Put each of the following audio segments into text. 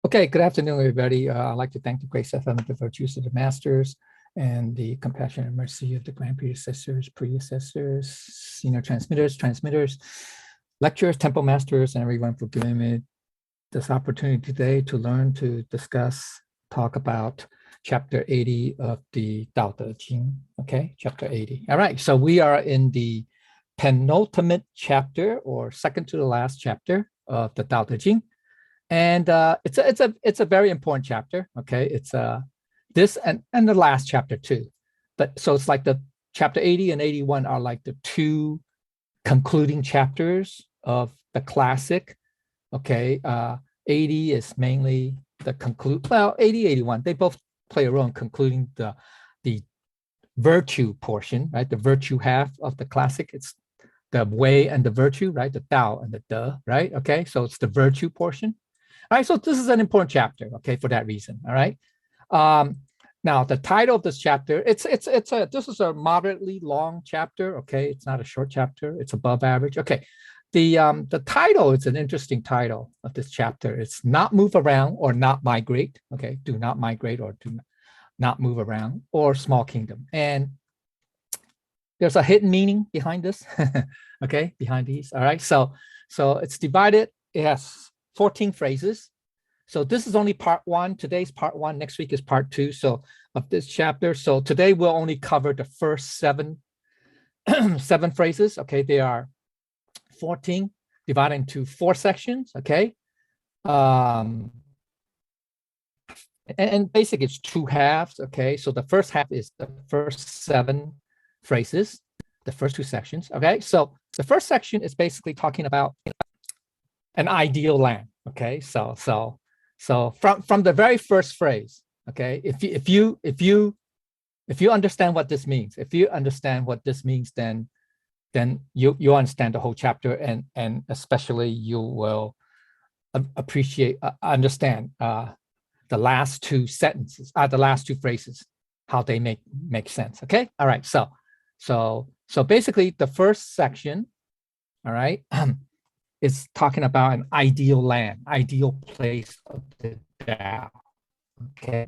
Okay, good afternoon, everybody. I'd like to thank the grace of the virtues of the masters and the compassion and mercy of the grand predecessors, senior transmitters, lecturers, temple masters, and everyone for giving me this opportunity today to learn, to discuss, talk about chapter 80 of the Tao Te Ching. Okay, chapter 80. All right, so we are in the penultimate chapter, or second to the last chapter of the Tao Te Ching. And it's a very important chapter. Okay, it's this and the last chapter too. But so it's like the chapter 80 and 81 are like the two concluding chapters of the classic. Okay, 80 is mainly the conclude. Well, 80, 81, they both play a role in concluding the virtue portion, right? The virtue half of the classic. It's the way and the virtue, right? The Tao and the De, right? Okay, so it's the virtue portion. All right, so this is an important chapter, okay, for that reason. All right. Now the title of this chapter, this is a moderately long chapter, okay. It's not a short chapter, it's above average. Okay. The title is an interesting title of this chapter. It's not move around or not migrate. Okay, do not migrate or do not move around, or small kingdom. And there's a hidden meaning behind this, okay, behind these. All right, so it's divided. It has 14 phrases. So this is only part one. Today's part one. Next week is part two. So of this chapter. So today we'll only cover the first seven phrases. Okay, they are 14 divided into 4 sections. Okay, and basically it's 2 halves. Okay, so the first half is the first 7 phrases, the first 2 sections. Okay, so the first section is basically talking about an ideal land. Okay, so from the very first phrase, okay, if you understand what this means, then you understand the whole chapter, and especially you will understand the last 2 sentences, the last 2 phrases, how they make sense. Okay, all right, so basically the first section, all right, is talking about an ideal land, ideal place of the Tao. Okay,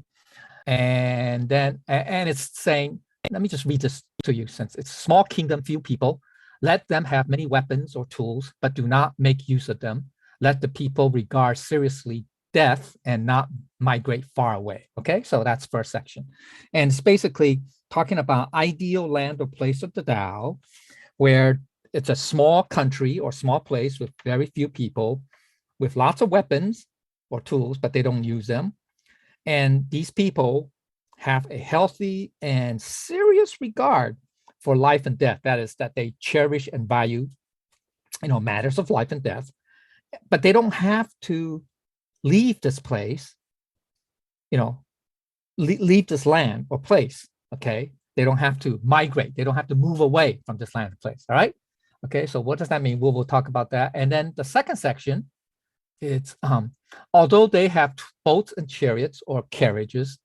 and it's saying, let me just read this to you, since it's small kingdom, few people. Let them have many weapons or tools, but do not make use of them. Let the people regard seriously death and not migrate far away. Okay, so that's first section, and it's basically talking about ideal land or place of the Tao, where it's a small country or small place with very few people, with lots of weapons or tools, but they don't use them. And these people have a healthy and serious regard for life and death. That is, that they cherish and value, matters of life and death, but they don't have to leave this place, leave this land or place. Okay, they don't have to migrate. They don't have to move away from this land or place. All right. Okay, so what does that mean? We'll talk about that. And then the second section, it's although they have boats and chariots or carriages,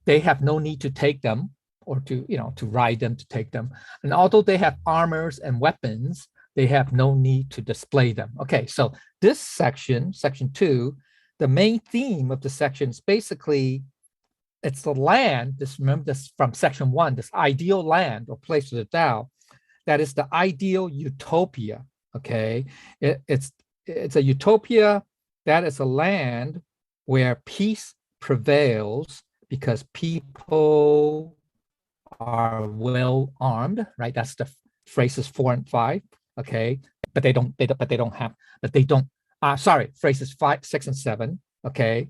they have no need to take them, or to ride them, to take them. And although they have armors and weapons, they have no need to display them. Okay, so this section 2, the main theme of the section is basically, it's the land. Remember this from section 1, this ideal land or place of the Tao. That is the ideal utopia. Okay, it's a utopia. That is a land where peace prevails because people are well armed. Right, that's the phrases 4 and 5. Okay, phrases 5, 6, and 7. Okay,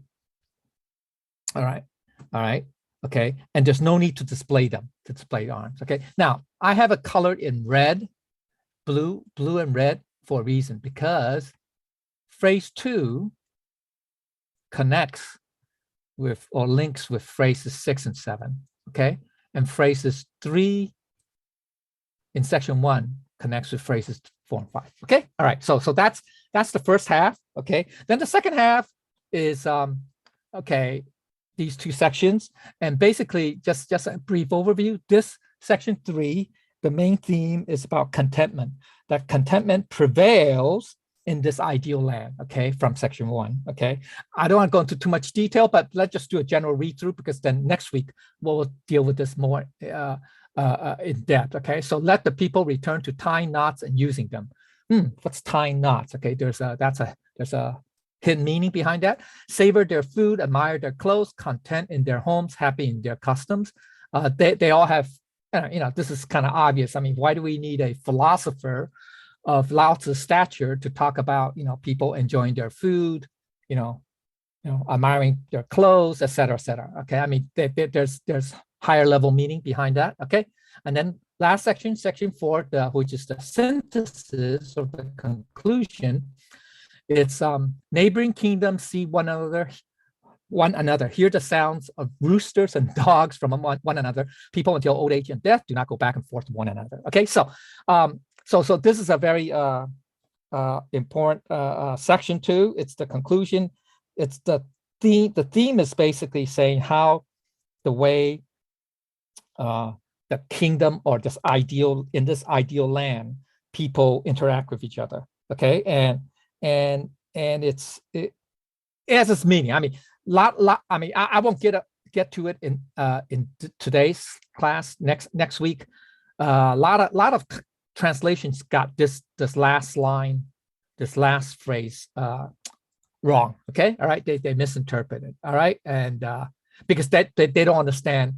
all right. Okay, and there's no need to display them, to display arms. Okay, now I have it colored in red, blue and red for a reason, because phrase 2 connects with or links with phrases 6 and 7. Okay, and phrases 3 in section 1 connects with phrases 4 and 5. Okay, all right, so that's the first half. Okay, then the second half is okay, these 2 sections, and basically just a brief overview. This section 3, the main theme is about contentment, that contentment prevails in this ideal land, okay, from section 1, okay? I don't want to go into too much detail, but let's just do a general read through, because then next week we'll deal with this more in depth, okay? So let the people return to tying knots and using them. What's tying knots? Okay, there's a hidden meaning behind that. Savor their food, admire their clothes, content in their homes, happy in their customs. They all have, this is kind of obvious. I mean, why do we need a philosopher of Lao Tzu's stature to talk about, people enjoying their food, admiring their clothes, et cetera, et cetera. Okay, I mean, there's higher level meaning behind that. Okay, and then last section, section 4, which is the synthesis or the conclusion. It's neighboring kingdoms see one another, hear the sounds of roosters and dogs from one another. People until old age and death do not go back and forth to one another. Okay, so this is a very important section 2. It's the conclusion. It's the theme. The theme is basically saying how the way the kingdom or this ideal land, people interact with each other. Okay, and it has its meaning. I mean, I won't get to it in today's class. Next week, a lot of translations got this last line, this last phrase wrong. Okay, all right, they misinterpreted. All right, and because they don't understand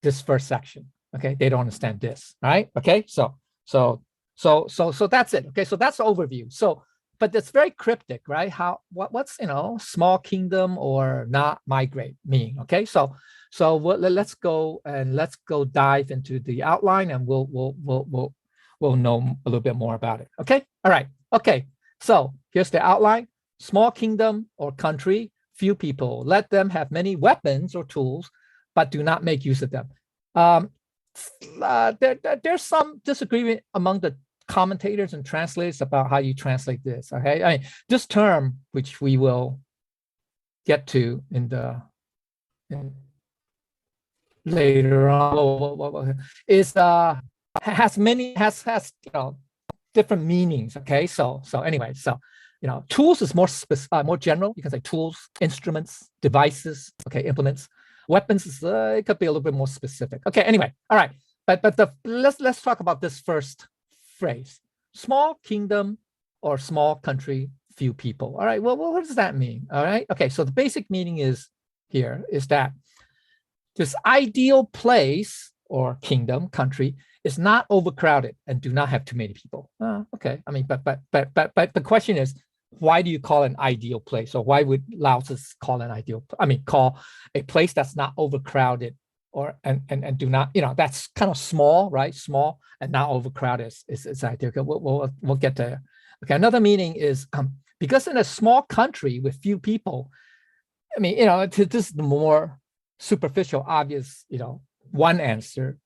this first section. Okay, they don't understand this. All right. Okay, so that's it. Okay, so that's the overview. So, but it's very cryptic, right? What's small kingdom or not migrate mean? Okay, so let's go dive into the outline, and we'll know a little bit more about it. Okay, all right. Okay, so here's the outline: small kingdom or country, few people. Let them have many weapons or tools, but do not make use of them. There's some disagreement among the commentators and translators about how you translate this. Okay, I mean, this term, which we will get to later on, is has different meanings. Okay, so anyway, tools is more general. You can say tools, instruments, devices. Okay, implements. Weapons is it could be a little bit more specific. Okay, anyway, all right. But let's talk about this first phrase: small kingdom or small country, few people. All right. Well, what does that mean? All right. Okay. So the basic meaning is that this ideal place or kingdom, country, is not overcrowded and do not have too many people. Okay. I mean, but the question is, why do you call an ideal place? Or why would Lao Tzu call an ideal? I mean, call a place that's not overcrowded and do not, that's kind of small, right? Small and not overcrowded is ideal. Okay, we'll get there. Okay, another meaning is because in a small country with few people, I mean, this is the more superficial, obvious, one answer.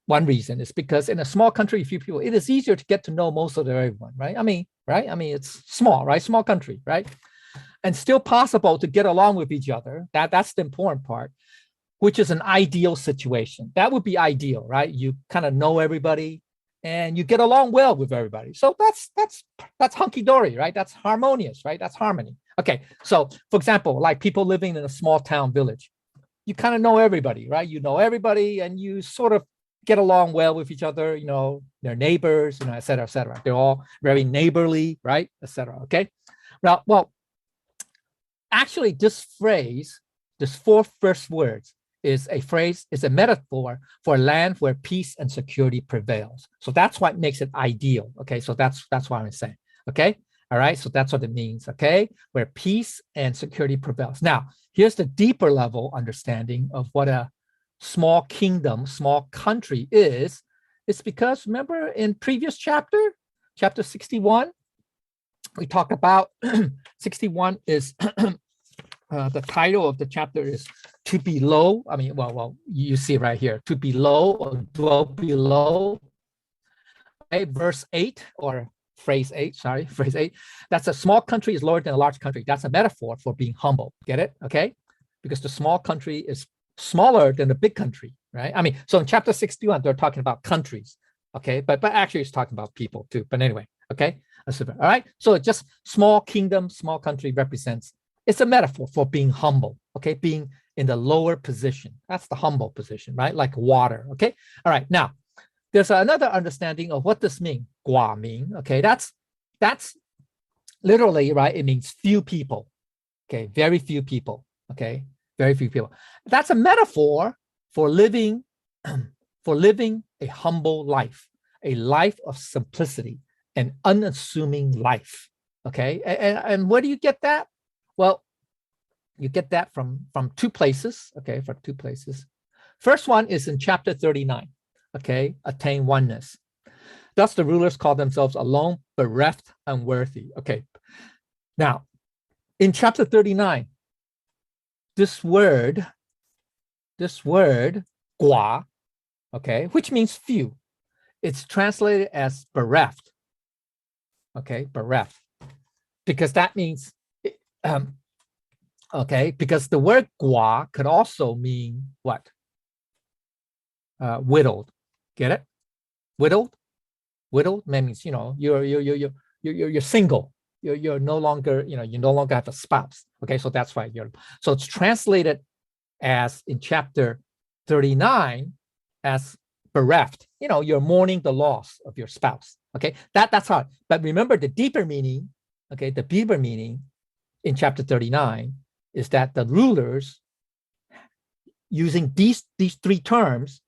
One reason is because in a small country, few people, it is easier to get to know most of everyone, right? I mean, it's small, right? Small country, right? And still possible to get along with each other. That's the important part, which is an ideal situation. That would be ideal, right? You kind of know everybody and you get along well with everybody. So that's hunky-dory, right? That's harmonious, right? That's harmony. Okay, so for example, like people living in a small town village, you kind of know everybody, right? You know everybody and you sort of get along well with each other, their neighbors, et cetera, et cetera. They're all very neighborly, right, et cetera, okay? Well, actually this phrase, this 4 first words is a metaphor for a land where peace and security prevails. So that's what makes it ideal, okay? So that's what I'm saying, okay? All right, so that's what it means, okay? Where peace and security prevails. Now, here's the deeper level understanding of what a small kingdom, small country is. It's because, remember in previous chapter 61, we talked about 61 is the title of the chapter is to be low. I mean, well, you see right here, to be low or dwell below. Okay, verse 8 or phrase 8, phrase 8. That's a small country is lower than a large country. That's a metaphor for being humble. Get it? Okay, because the small country is smaller than the big country, right? I mean, so in chapter 61, they're talking about countries, okay? But actually it's talking about people too. But anyway, okay? All right. So just small kingdom, small country represents, it's a metaphor for being humble, okay? Being in the lower position. That's the humble position, right? Like water, okay? All right. Now, there's another understanding of what this means, 寡民, okay? That's literally, right? It means few people, okay? Very few people, okay? Very few people. That's a metaphor for living a humble life, a life of simplicity, an unassuming life, okay? And where do you get that? Well, you get that from two places, okay? From two places. First one is in chapter 39, okay? Attain oneness. Thus the rulers call themselves alone, bereft, unworthy. Okay. Now, in chapter 39, this word, 寡, okay, which means few, it's translated as bereft. Okay, bereft. Because that means, okay, because the word 寡 could also mean what? Widowed. Get it? Widowed means, you know, you're single. You're no longer, you know, you no longer have a spouse. Okay, so that's why so it's translated as in chapter 39 as bereft. You know, you're mourning the loss of your spouse. Okay, that's hard. But remember the deeper meaning, okay, the deeper meaning in chapter 39 is that the rulers using these three terms,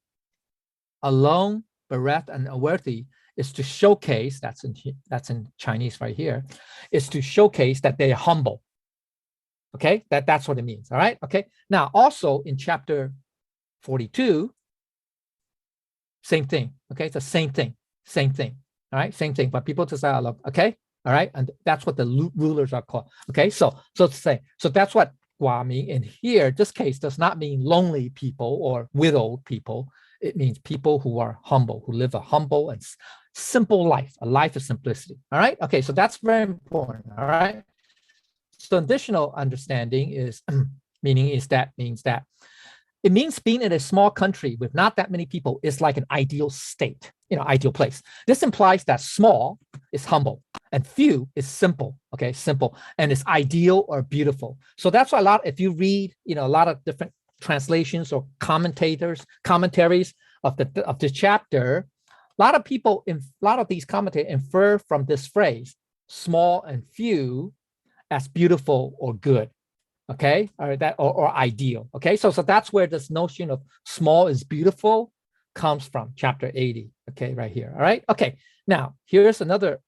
alone, bereft, and unworthy, is to showcase, that's in Chinese right here, is to showcase that they're humble. Okay, that's what it means. All right. Okay. Now, also in chapter 42, same thing. Okay, it's the same thing. All right, same thing. But people just say, look, okay, all right, and that's what the rulers are called. Okay, so to say, so that's what 寡民in here. This case does not mean lonely people or widowed people. It means people who are humble, who live a humble and simple life, a life of simplicity. All right. Okay, so that's very important. All right. So additional understanding is means that it means being in a small country with not that many people is like an ideal state, you know, ideal place. This implies that small is humble and few is simple, okay, simple, and it's ideal or beautiful. So that's why if you read, you know, a lot of different translations or commentaries of the chapter, a lot of these commentators infer from this phrase, small and few, as beautiful or good, okay, or ideal, okay. So that's where this notion of small is beautiful comes from, chapter 80, okay, right here. All right, okay. Now here's another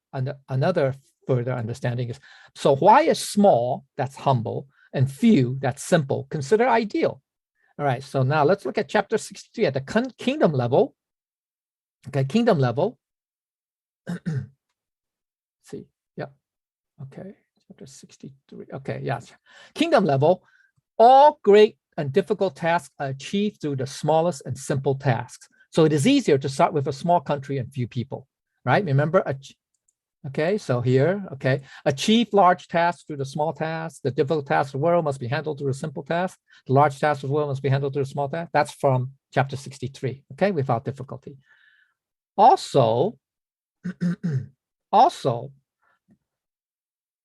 further understanding is, so why is small, that's humble, and few, that's simple, considered ideal? All right, so now let's look at chapter 63 at the kingdom level. Okay, kingdom level. See, yeah, okay. Chapter 63. Okay, yes. Kingdom level, all great and difficult tasks are achieved through the smallest and simple tasks. So it is easier to start with a small country and few people, right? Remember, okay, so here, okay, achieve large tasks through the small tasks. The difficult tasks of the world must be handled through a simple task. The large tasks of the world must be handled through a small task. That's from chapter 63, okay, without difficulty. Also,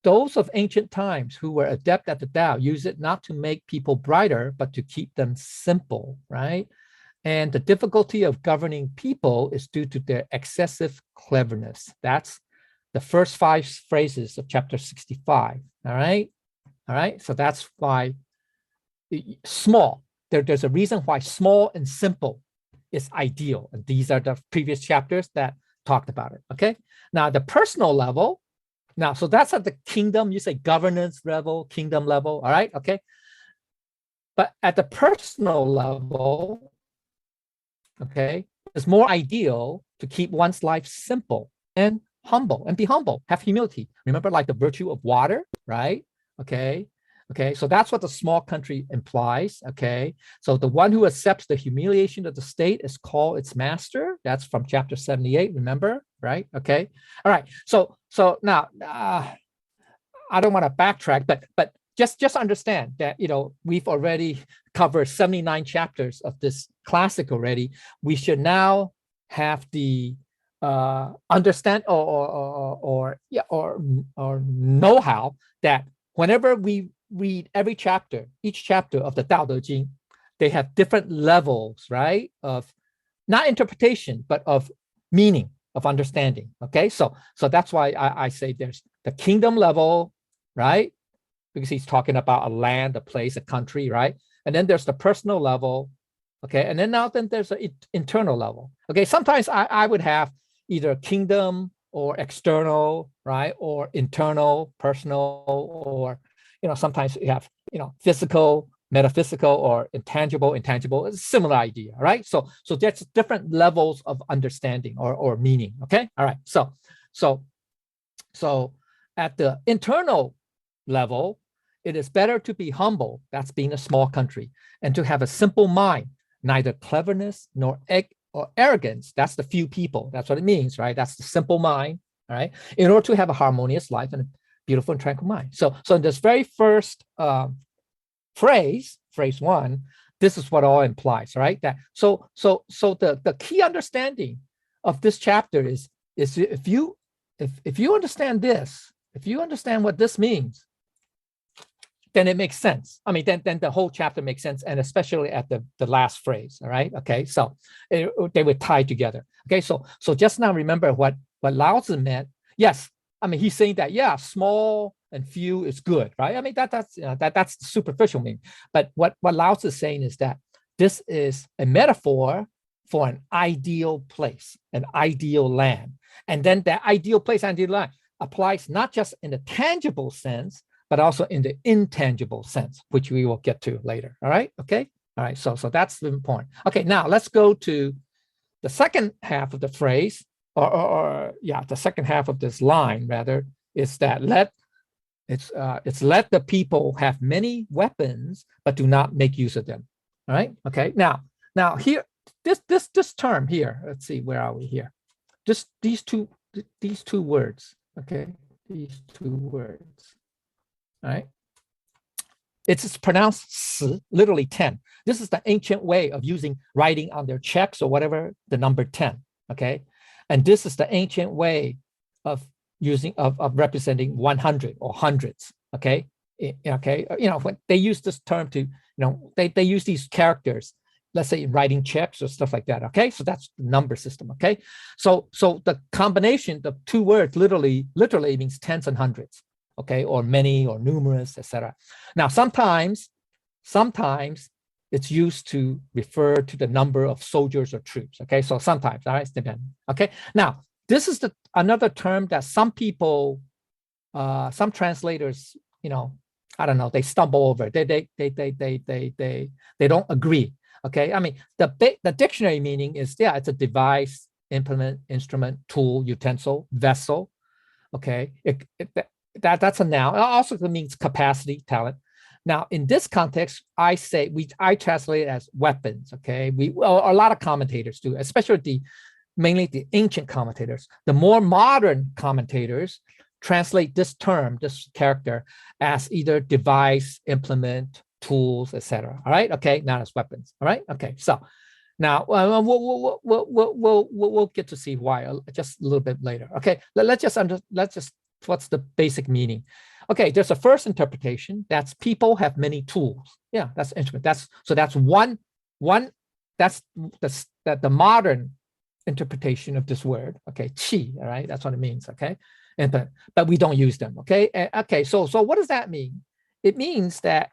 those of ancient times who were adept at the Tao use it not to make people brighter, but to keep them simple, right? And the difficulty of governing people is due to their excessive cleverness. That's the first 5 phrases of chapter 65, all right? All right, so that's why small, there's a reason why small and simple is ideal. And these are the previous chapters that talked about it, okay? Now, the personal level, now, so that's at the kingdom, you say governance level, kingdom level, all right, okay? But at the personal level, okay, it's more ideal to keep one's life simple and humble, and be humble, have humility. Remember, like the virtue of water, right? Okay, so that's what the small country implies, okay? So the one who accepts the humiliation of the state is called its master. That's from chapter 78, remember, right? Okay, all right, so now, I don't want to backtrack, but just understand that, you know, we've already covered 79 chapters of this classic already. We should now have the understand or know how that whenever we read every chapter, each chapter of the Tao Te Ching, they have different levels, right, of not interpretation but of meaning, of understanding. Okay, so that's why I say there's the kingdom level, right, because he's talking about a land, a place, a country, right, and then there's the personal level. Okay, and then there's an internal level. Okay, sometimes I would have either kingdom or external, right, or internal, personal, or sometimes you have physical, metaphysical, or intangible. It's a similar idea, right? So there's different levels of understanding or meaning. Okay, all right. So at the internal level, it is better to be humble, that's being a small country, and to have a simple mind, neither cleverness nor arrogance. That's the few people. That's what it means, right? That's the simple mind, all right? In order to have a harmonious life and a beautiful and tranquil mind. So in this very first phrase 1, this is what all implies, right? That so the key understanding of this chapter is if you understand this, if you understand what this means, then it makes sense. I mean, then the whole chapter makes sense, and especially at the last phrase. All right. Okay. So they would tie together. Okay. So just now remember what Lao Tzu meant. Yes. I mean, he's saying that small and few is good, right? I mean that's the superficial meaning. But what Lao Tzu is saying is that this is a metaphor for an ideal place, an ideal land, and then that ideal place, ideal land applies not just in the tangible sense, but also in the intangible sense, which we will get to later. All right. Okay. All right. So that's the point. Okay. Now let's go to the second half of the phrase, the second half of this line rather, is that let the people have many weapons, but do not make use of them. All right. Okay. Now here, this term here. Let's see. Where are we here? Just these two words. Okay. These two words. All right. It's pronounced si, literally 10. This is the ancient way of using writing on their checks or whatever, the number 10. Okay. And this is the ancient way of using of representing 100 or hundreds. Okay. Okay. When they use this term to, they use these characters, let's say in writing checks or stuff like that. Okay. So that's the number system. Okay. So the combination, the two words literally means tens and hundreds. Okay, or many or numerous, etc. Now, sometimes it's used to refer to the number of soldiers or troops. Okay, so sometimes, all right, okay. Now, this is another term that some people, some translators, I don't know, they stumble over. They don't agree. Okay, I mean the dictionary meaning is it's a device, implement, instrument, tool, utensil, vessel. Okay, that's a noun. It also means capacity, talent. Now, in this context, I translate it as weapons. Okay, a lot of commentators do, especially mainly the ancient commentators. The more modern commentators translate this term, this character, as either device, implement, tools, etc. All right. Okay, not as weapons. All right. Okay. So now we'll get to see why just a little bit later. Okay. Let's just what's the basic meaning? Okay, there's a first interpretation. That's people have many tools. Yeah, that's instrument. That's one. That's the modern interpretation of this word. Okay, qi. All right, that's what it means. Okay, but we don't use them. Okay, okay. So what does that mean? It means that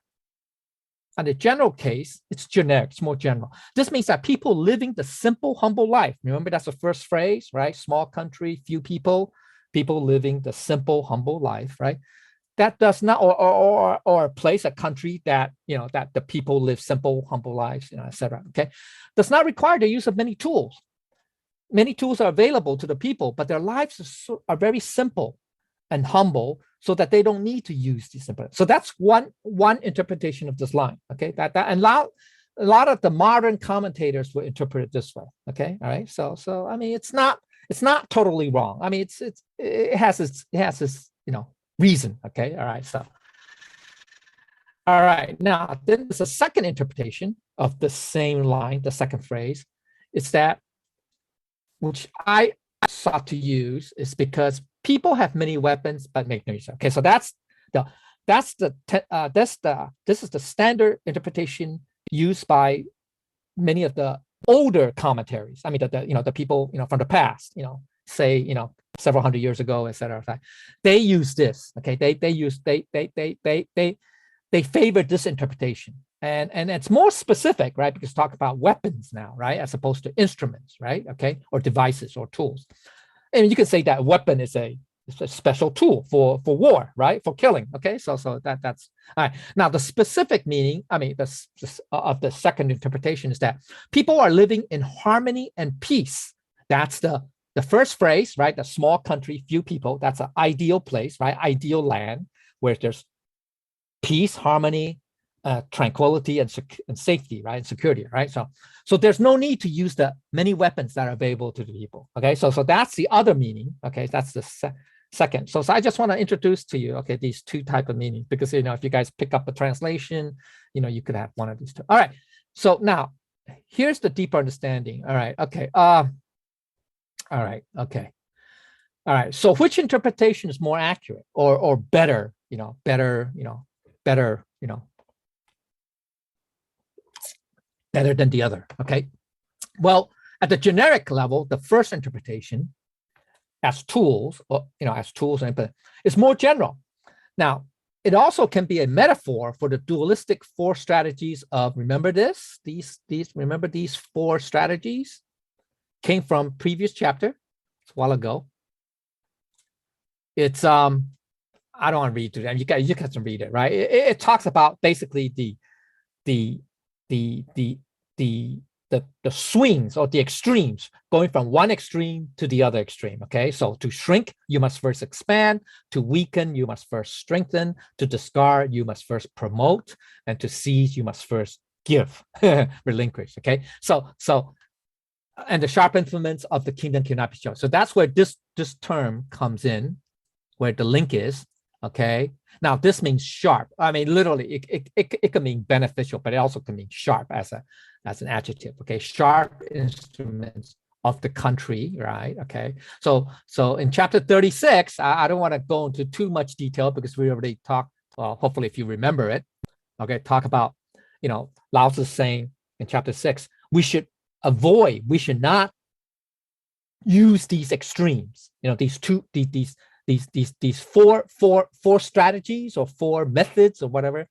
on the general case, it's generic. It's more general. This means that people living the simple, humble life. Remember, that's the first phrase, right? Small country, few people. People living the simple, humble life, right? That does not, or a place, a country that, that the people live simple, humble lives, etc. Okay, does not require the use of many tools. Many tools are available to the people, but their lives are very simple and humble, so that they don't need to use these simple. So that's one interpretation of this line. Okay, and a lot of the modern commentators will interpret it this way. Okay, all right. So I mean, it's not totally wrong. I mean, it has its reason. Okay. All right. So, all right. Now, then there's a second interpretation of the same line, the second phrase. It's that, which I sought to use is because people have many weapons but make no use. Okay, so this is the standard interpretation used by many of the older commentaries. I mean, the people from the past, say several hundred years ago, etc. They use this. Okay, they favor this interpretation, and it's more specific, right? Because talk about weapons now, right, as opposed to instruments, right? Okay, or devices or tools. And you can say that weapon is a special tool for war, right? For killing. Okay, so that's all right. Now the specific meaning, I mean, of the second interpretation is that people are living in harmony and peace. That's the first phrase, right? The small country, few people. That's an ideal place, right? Ideal land where there's peace, harmony, tranquility, and safety, right? And security, right? So there's no need to use the many weapons that are available to the people. Okay, so that's the other meaning. Okay, that's the second. So I just want to introduce to you, okay, these two type of meanings, because if you guys pick up a translation, you could have one of these two. All right. So now here's the deeper understanding. All right. Okay. All right. Okay. All right. So which interpretation is more accurate or better? Better than the other. Okay. Well, at the generic level, the first interpretation as tools, is more general. Now, it also can be a metaphor for the dualistic four strategies of, remember this? Remember these four strategies? Came from previous chapter, it's a while ago. It's I don't want to read through them. You guys can read it, right? It talks about basically the swings or the extremes, going from one extreme to the other extreme. Okay, so to shrink, you must first expand. To weaken, you must first strengthen. To discard, you must first promote. And to seize, you must first give, relinquish. Okay, so and the sharp influence of the kingdom cannot be shown. So that's where this term comes in, where the link is. Okay, now this means sharp. I mean, literally, it can mean beneficial, but it also can mean sharp as an adjective. Okay, sharp instruments of the country, right? Okay, so in chapter 36, I don't want to go into too much detail because we already talked. Well, hopefully, if you remember it, okay, talk about Lao Tzu saying in chapter 6, we should not use these extremes. These four strategies or four methods or whatever,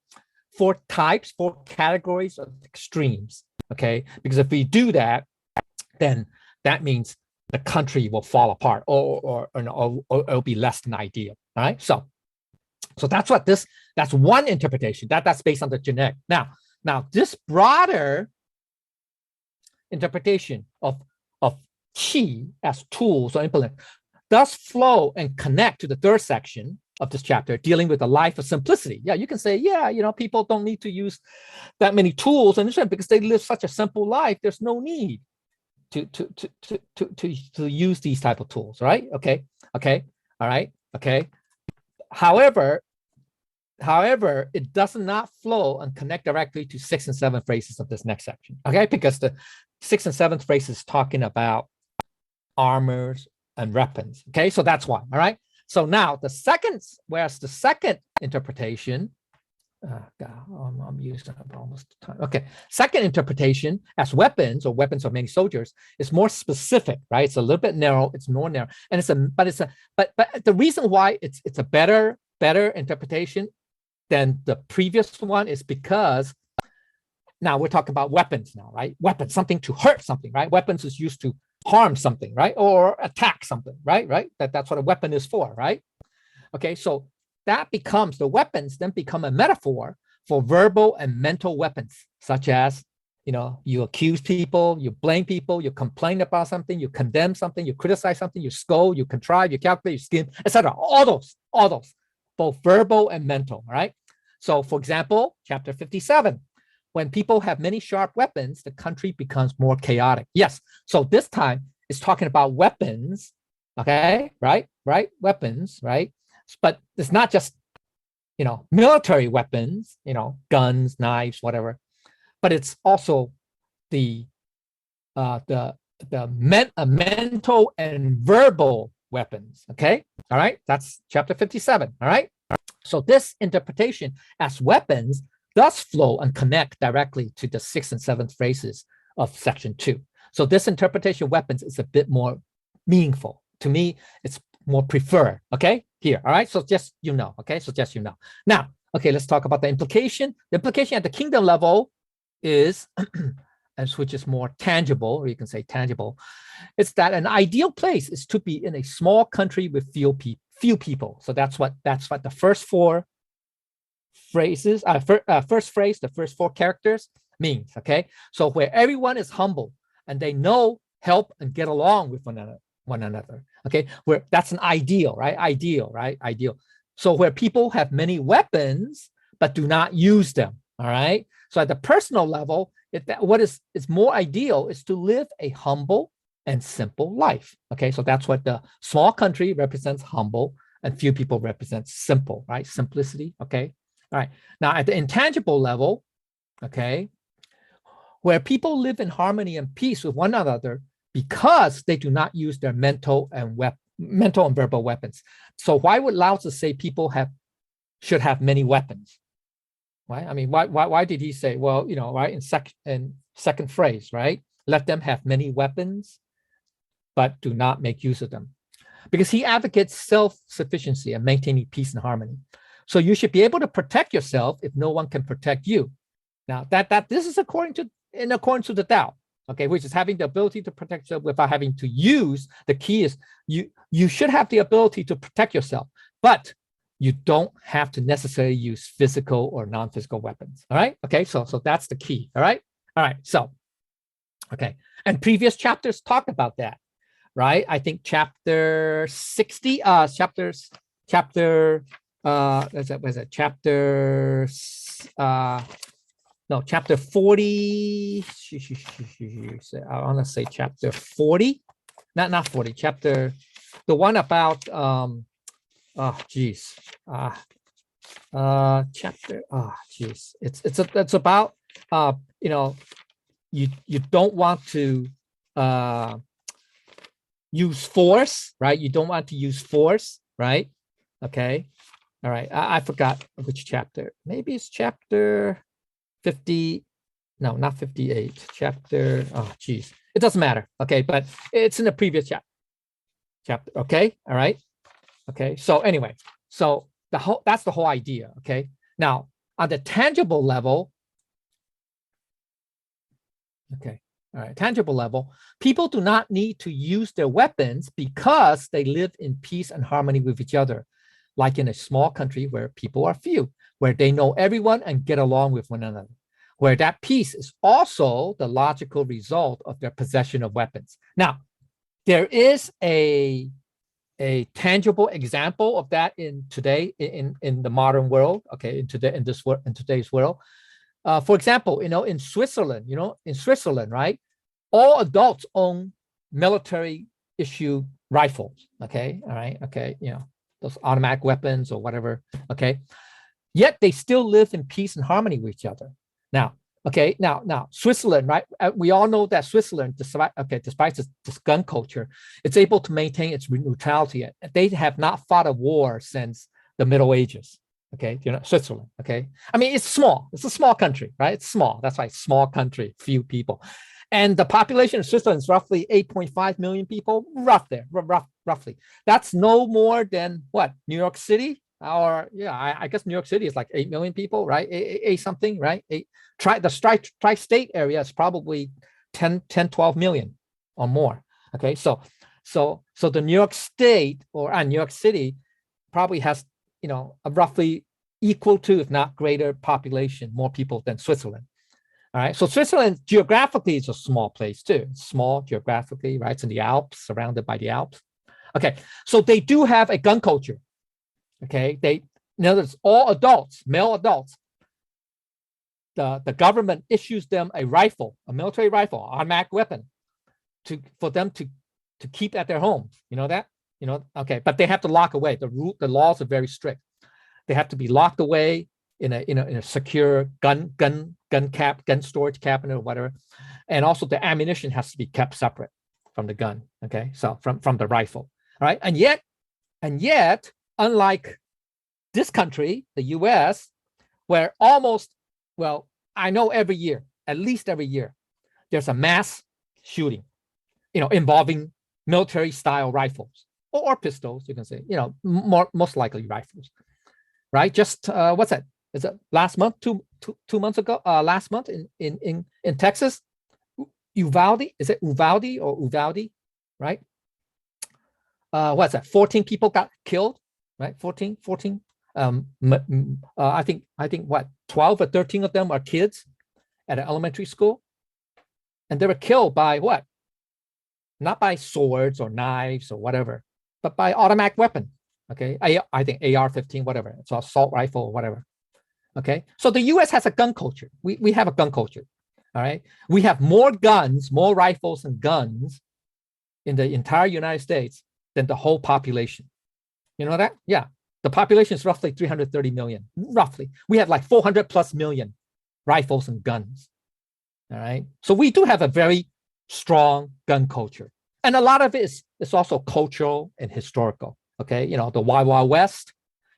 four types, four categories of extremes. Okay, because if we do that, then that means the country will fall apart or it'll be less than ideal. All right, so that's one interpretation that's based on the generic. Now this broader interpretation of qi as tools or implement does flow and connect to the third section of this chapter, dealing with the life of simplicity. Yeah, you can say, people don't need to use that many tools and because they live such a simple life. There's no need to use these type of tools, right? Okay, all right, okay. However, it does not flow and connect directly to 6th and 7th phrases of this next section. Okay, because the 6th and 7th phrase is talking about armors and weapons. Okay, so that's why. All right. So now whereas the second interpretation, I'm using up almost the time. Okay, second interpretation as weapons or weapons of many soldiers is more specific, right? It's a little bit narrow. It's more narrow, and but the reason why it's a better interpretation than the previous one is because now we're talking about weapons now, right? Weapons, something to hurt something, right? Weapons is used to harm something, right? Or attack something, right? That's what a weapon is for, right? Okay, so the weapons then become a metaphor for verbal and mental weapons, such as, you accuse people, you blame people, you complain about something, you condemn something, you criticize something, you scold, you contrive, you calculate, you scheme, etc. All those, both verbal and mental, right? So for example, chapter 57, when people have many sharp weapons, the country becomes more chaotic. Yes. So this time it's talking about weapons. Okay. Right. Weapons. Right. But it's not just, military weapons, guns, knives, whatever, but it's also the mental and verbal weapons. Okay, all right, that's chapter 57. All right, so this interpretation as weapons does flow and connect directly to the 6th and 7th phrases of section 2. So this interpretation of weapons is a bit more meaningful. To me, it's more preferred. Okay, here. All right, so just okay, so just Now, okay, let's talk about the implication. The implication at the kingdom level is, which is more tangible, or you can say tangible, it's that an ideal place is to be in a small country with few people. So that's what the first 4 phrases, first phrase, the first 4 characters means. Okay, so where everyone is humble and they know, help, and get along with one another. Okay, where that's an ideal, right? Ideal. So where people have many weapons but do not use them. All right. So at the personal level, what is more ideal is to live a humble and simple life. Okay, so that's what the small country represents, humble, and few people represent simple, right? Simplicity. Okay. All right. Now at the intangible level, okay, where people live in harmony and peace with one another because they do not use their mental and verbal weapons. So why would Lao Tzu say people should have many weapons? Right? I mean, why did he say, well, right, in second phrase, right? Let them have many weapons, but do not make use of them. Because he advocates self-sufficiency and maintaining peace and harmony. So you should be able to protect yourself if no one can protect you. Now this is in accordance to the Tao, okay, which is having the ability to protect yourself without having to use. The key is you should have the ability to protect yourself, but you don't have to necessarily use physical or non-physical weapons. All right. Okay. So that's the key. All right. All right. So, okay. And previous chapters talked about that, right? I think chapter 60, chapter, was it chapter, no, chapter 40. I want to say chapter 40, not 40, chapter, the one about, chapter, it's about, you don't want to use force, right? You don't want to use force, right? Okay. All right. I forgot which chapter. Maybe it's chapter 50. No, not 58. Chapter, it doesn't matter. Okay. But it's in the previous chapter. Okay. All right. Okay. So anyway, so that's the whole idea. Okay. Now, on the tangible level, okay. All right, tangible level, people do not need to use their weapons because they live in peace and harmony with each other, like in a small country where people are few, where they know everyone and get along with one another, where that peace is also the logical result of their possession of weapons. Now, there is a tangible example of that in the modern world, okay, in today's world. For example, in Switzerland, right, all adults own military issue rifles. Okay, all right, okay, those automatic weapons or whatever. Okay, yet they still live in peace and harmony with each other. Now, okay, now Switzerland, right? We all know that Switzerland, despite this gun culture, it's able to maintain its neutrality. They have not fought a war since the Middle Ages. Okay, Switzerland. Okay, I mean, it's small. It's a small country, right? It's small. That's why small country, few people, and the population of Switzerland is roughly 8.5 million people. Roughly. That's no more than what, New York City, or I guess New York City is like 8 million people, right? A something, right? The tri-state area is probably 10, 12 million or more. Okay, so the New York State or New York City probably has a roughly equal to, if not greater population, more people than Switzerland. All right. So Switzerland geographically is a small place too. It's small geographically, right? It's in the Alps, surrounded by the Alps. Okay. So they do have a gun culture. Okay. It's all adults, male adults. The government issues them a rifle, a military rifle, automatic weapon, for them to keep at their homes. You know that? Okay, but they have to lock away. The laws are very strict. They have to be locked away in a secure gun storage cabinet or whatever, and also the ammunition has to be kept separate. from the gun. Okay, so from the rifle. All right, and yet, unlike this country, the U.S., where almost, well, I know every year, at least every year, there's a mass shooting, involving military-style rifles or pistols. You can say, most likely rifles, right? Just what's that? Is it last month, two months ago? Last month in Texas, Uvalde. Is it Uvalde or Uvalde? Right? What's that? 14 people got killed, right? 14. I think what 12 or 13 of them are kids at an elementary school, and they were killed by what? Not by swords or knives or whatever, but by automatic weapon. Okay, I think AR-15, whatever. It's an assault rifle or whatever. Okay, so the U.S. has a gun culture. We have a gun culture. All right, we have more guns, more rifles and guns in the entire United States than the whole population. You know that? Yeah, the population is roughly 330 million. Roughly, we have like 400 plus million rifles and guns. All right, so we do have a very strong gun culture, and a lot of it is also cultural and historical. Okay, the Wild Wild West,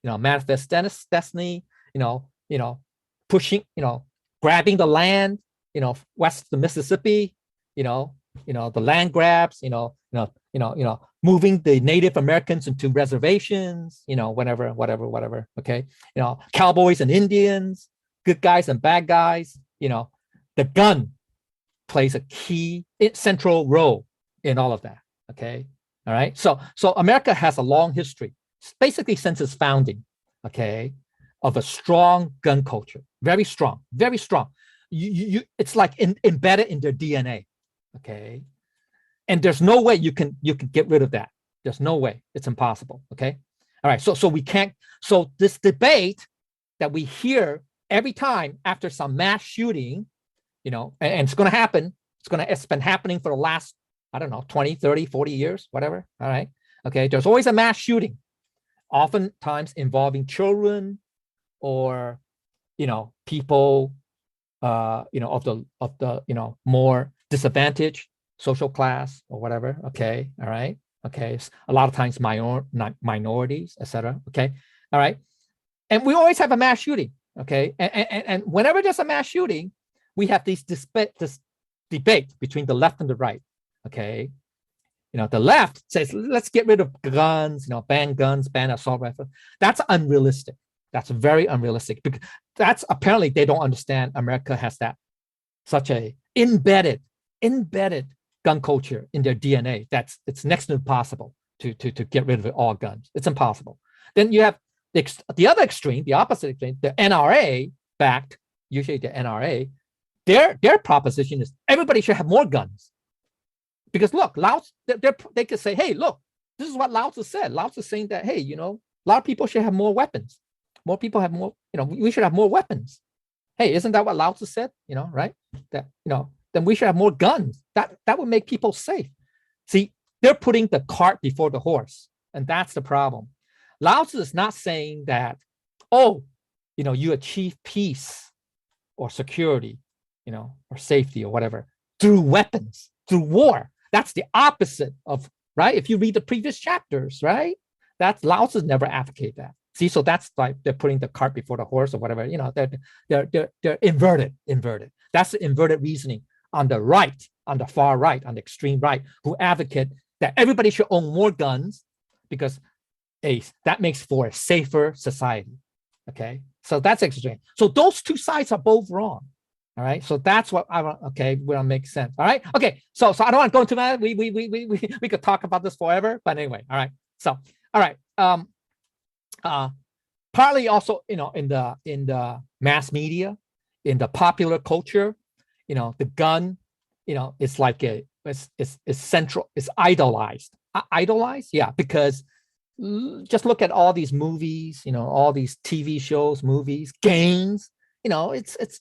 Manifest Destiny, pushing, grabbing the land, west of the Mississippi, the land grabs, moving the Native Americans into reservations, whatever. Okay, cowboys and Indians, good guys and bad guys. The gun plays a key central role in all of that. Okay, all right. So America has a long history, basically since its founding. Okay, of a strong gun culture, very strong, very strong. It's like embedded in their DNA. Okay, and there's no way you can get rid of that. There's no way. It's impossible. Okay, all right. So we can't. So this debate that we hear every time after some mass shooting, and it's going to happen. It's been happening for the last, I don't know, 20, 30, 40 years, whatever. All right. Okay. There's always a mass shooting, oftentimes involving children or, people, of the more disadvantaged social class or whatever. Okay. All right. Okay. A lot of times minorities, etc. Okay. All right. And we always have a mass shooting. Okay. And whenever there's a mass shooting, we have this debate between the left and the right. Okay. The left says, let's get rid of guns, ban guns, ban assault rifles. That's unrealistic. That's very unrealistic, because that's apparently they don't understand America has such a embedded gun culture in their DNA. It's next to impossible to get rid of all guns. It's impossible. Then you have the other extreme, the opposite extreme, the NRA backed, usually the NRA, their proposition is everybody should have more guns. Because look, they could say, hey, look, this is what Lao Tzu said. Lao Tzu is saying that, hey, a lot of people should have more weapons. More people have more, we should have more weapons. Hey, isn't that what Lao Tzu said? Right? That, then we should have more guns. That would make people safe. See, they're putting the cart before the horse. And that's the problem. Lao Tzu is not saying that, you achieve peace or security, or safety or whatever through weapons, through war. That's the opposite of, right? If you read the previous chapters, right? That's Lao Tzu never advocate that. See, so that's like they're putting the cart before the horse or whatever. They're inverted. That's the inverted reasoning on the right, on the far right, on the extreme right, who advocate that everybody should own more guns because that makes for a safer society. Okay, so that's extreme. So those two sides are both wrong. All right, so that's what I want. Okay, will make sense. All right, okay. So I don't want to go into that. We could talk about this forever, but anyway. All right. So all right. Partly also, in the mass media, in the popular culture, the gun, it's like it's central. It's idolized. Idolized, yeah, because just look at all these movies, all these TV shows, movies, games. It's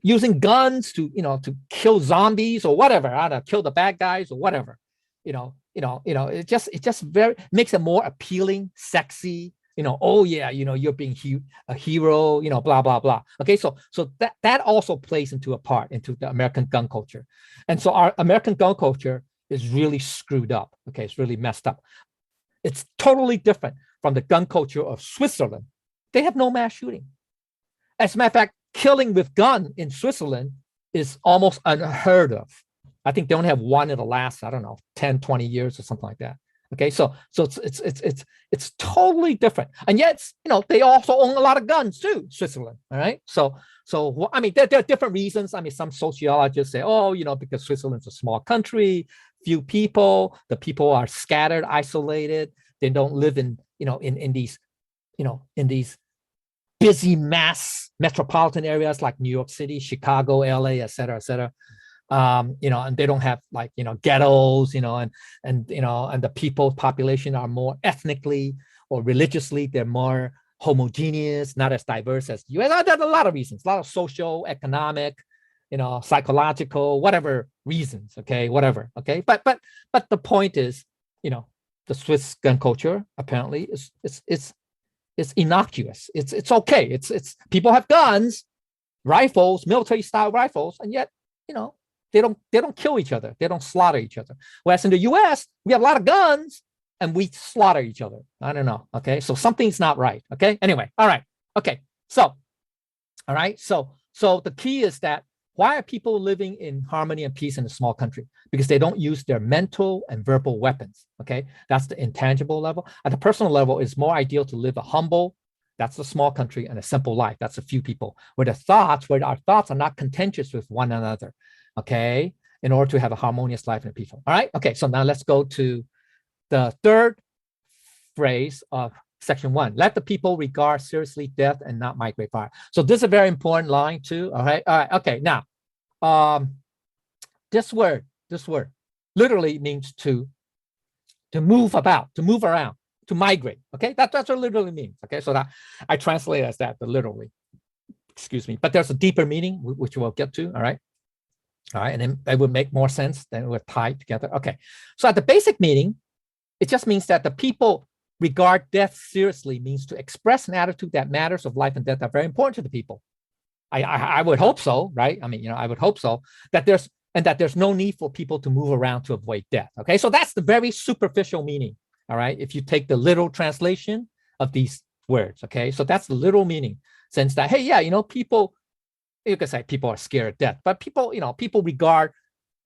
using guns to kill zombies or whatever, kill the bad guys or whatever. It just very makes it more appealing, sexy, oh yeah, you're being a hero, blah, blah, blah. Okay, so that also plays into a part into the American gun culture. And so our American gun culture is really screwed up. Okay, it's really messed up. It's totally different from the gun culture of Switzerland. They have no mass shooting. As a matter of fact, killing with gun in Switzerland is almost unheard of. I think they only have one in the last, I don't know, 10, 20 years or something like that. Okay, so it's totally different. And yet, they also own a lot of guns too, Switzerland. All right. So I mean, there are different reasons. I mean, some sociologists say, oh, because Switzerland's a small country, few people, the people are scattered, isolated. They don't live in these busy mass metropolitan areas like New York City, Chicago, LA, et cetera, et cetera. And they don't have ghettos, and the people population are more ethnically or religiously, they're more homogeneous, not as diverse as the US. There's a lot of reasons, a lot of social, economic, psychological, whatever reasons. Okay, whatever. Okay, but the point is, the Swiss gun culture apparently is innocuous. It's okay. It's people have guns, rifles, military style rifles, and yet they don't kill each other. They don't slaughter each other. Whereas in the US, we have a lot of guns and we slaughter each other. I don't know. Okay. So something's not right. Okay. Anyway. All right. Okay. So, all right. So the key is that why are people living in harmony and peace in a small country? Because they don't use their mental and verbal weapons. Okay. That's the intangible level. At the personal level, it's more ideal to live a humble, that's a small country, and a simple life. That's a few people where our thoughts are not contentious with one another. Okay, in order to have a harmonious life and peaceful. All right. Okay. So now let's go to the third phrase of section 1. Let the people regard seriously death and not migrate fire. So this is a very important line too. All right. All right. Okay. Now, this word literally means to move about, to move around, to migrate. Okay. That's what it literally means. Okay. So that I translate as that, literally. Excuse me. But there's a deeper meaning, which we'll get to. All right. All right, and then it would make more sense than it would tie together. Okay, so at the basic meaning, it just means that the people regard death seriously, means to express an attitude that matters of life and death are very important to the people. I would hope so, right? I mean, I would hope so, that there's no need for people to move around to avoid death. Okay, so that's the very superficial meaning. All right, if you take the literal translation of these words. Okay, so that's the literal meaning, since that, hey, yeah, people. You could say people are scared of death, but people regard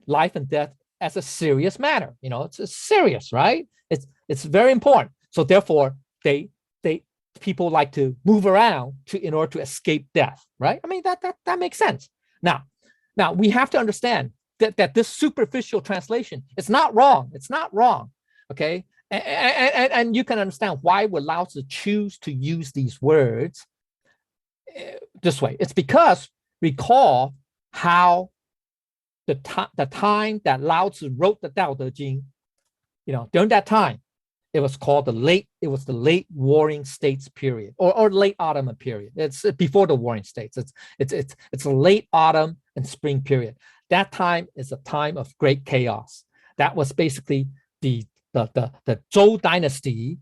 life and death as a serious matter. It's serious, right? It's very important. So therefore, people like to move around in order to escape death, right? I mean, that makes sense. Now we have to understand that this superficial translation is not wrong. It's not wrong. Okay, and you can understand why would Lao Tzu choose to use these words this way. It's because recall how the time that Lao Tzu wrote the Tao Te Ching, during that time, it was called the late Warring States period or late Ottoman period. It's before the Warring States. It's a late autumn and spring period. That time is a time of great chaos. That was basically the Zhou dynasty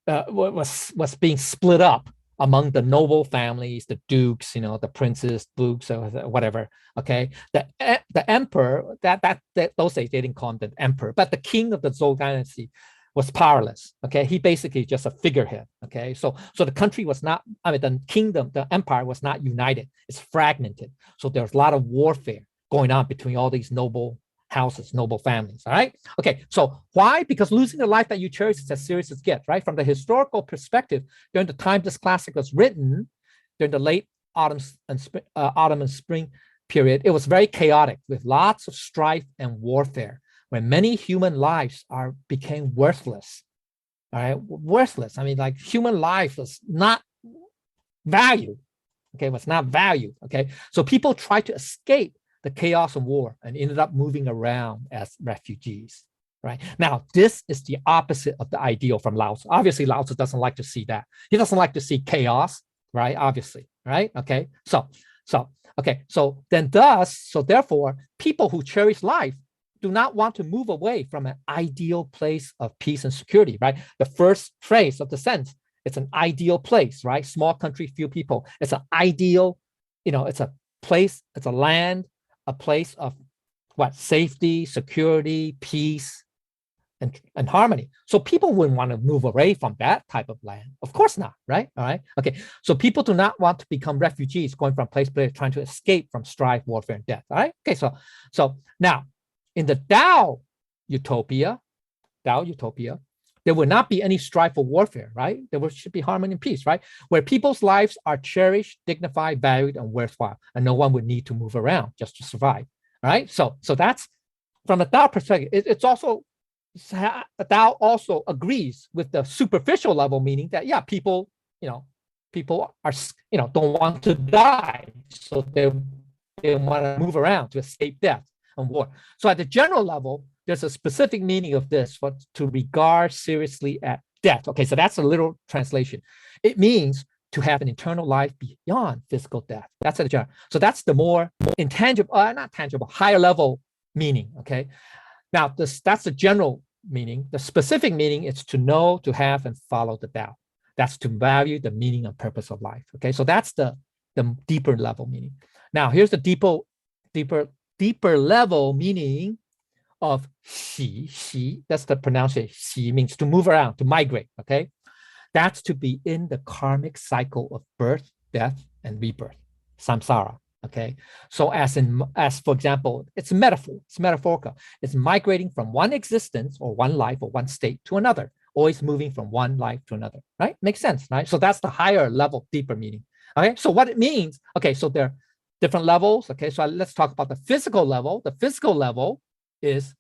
was being split up among the noble families, the dukes, the princes, dukes, or whatever. Okay, the emperor that those days they didn't call him the emperor, but the king of the Zhou dynasty was powerless. Okay, he basically just a figurehead. Okay, so the country was not. I mean, the kingdom, the empire was not united. It's fragmented. So there's a lot of warfare going on between all these noble houses, noble families. All right. Okay. So why? Because losing the life that you cherish is as serious as it gets, right? From the historical perspective, during the time this classic was written, during the late autumn and spring period, it was very chaotic with lots of strife and warfare, when many human lives became worthless. All right, worthless. I mean, like human life was not valued. Okay, was not valued. Okay, so people tried to escape the chaos of war and ended up moving around as refugees, right? Now, this is the opposite of the ideal from Lao Tzu. Obviously, Lao Tzu doesn't like to see that. He doesn't like to see chaos, right? Obviously, right? Okay, so therefore, people who cherish life do not want to move away from an ideal place of peace and security, right? The first phrase of the sentence It's an ideal place, right? Small country, few people. It's an ideal, it's a place, it's a land, a place of what? Safety, security, peace, and harmony. So people wouldn't want to move away from that type of land. Of course not, right? All right. Okay. So people do not want to become refugees going from place to place, trying to escape from strife, warfare, and death. All right. Okay. So now in the Tao utopia, there will not be any strife or warfare, right? Should be harmony and peace, right? Where people's lives are cherished, dignified, valued, and worthwhile, and no one would need to move around just to survive. All right. So that's from a Tao perspective. It's also Tao also agrees with the superficial level, meaning that people are don't want to die, so they want to move around to escape death and war. So at the general level, there's a specific meaning of this, to regard seriously at death. Okay, so that's a literal translation. It means to have an eternal life beyond physical death. That's at the general. So that's the more intangible, not tangible, higher level meaning. Okay. Now, that's the general meaning. The specific meaning is to know, to have, and follow the Tao. That's to value the meaning and purpose of life. Okay, so that's the deeper level meaning. Now, here's the deeper level meaning of xi. That's the pronunciation. Xi means to move around, to migrate. Okay, that's to be in the karmic cycle of birth, death, and rebirth, samsara. Okay, so as for example, it's a metaphor, it's metaphorical. It's migrating from one existence or one life or one state to another, always moving from one life to another, right? Makes sense, right? So that's the higher level, deeper meaning. Okay, so what it means, okay, so there are different levels. Okay, so let's talk about the physical level. The physical level is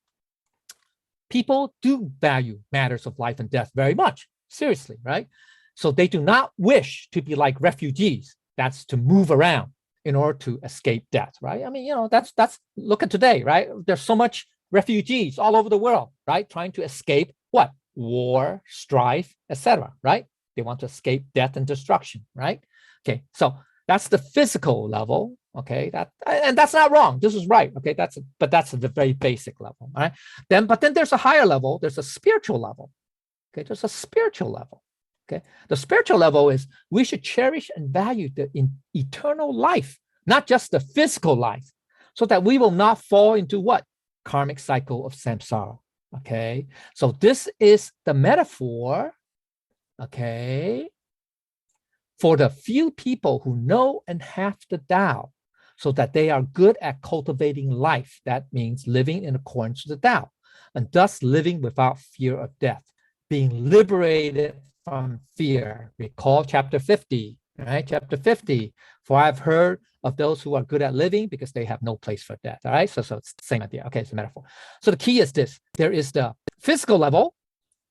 people do value matters of life and death very much, seriously, right? So they do not wish to be like refugees. That's to move around in order to escape death, right? I mean, that's look at today, right? There's so much refugees all over the world, right? Trying to escape what? War, strife, etc., right? They want to escape death and destruction, right? Okay, so that's the physical level, okay? And that's not wrong. This is right, okay? But that's the very basic level, all right? But then there's a higher level. There's a spiritual level, okay? There's a spiritual level. Okay. The spiritual level is we should cherish and value the eternal life, not just the physical life, so that we will not fall into what? Karmic cycle of samsara. Okay. So this is the metaphor, okay, for the few people who know and have the Tao, so that they are good at cultivating life. That means living in accordance with the Tao, and thus living without fear of death, being liberated from fear. Recall chapter 50, right? Chapter 50. For I've heard of those who are good at living because they have no place for death. All right. So it's the same idea. Okay, it's a metaphor. So the key is this: there is the physical level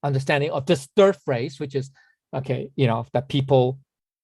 understanding of this third phrase, which is okay, that people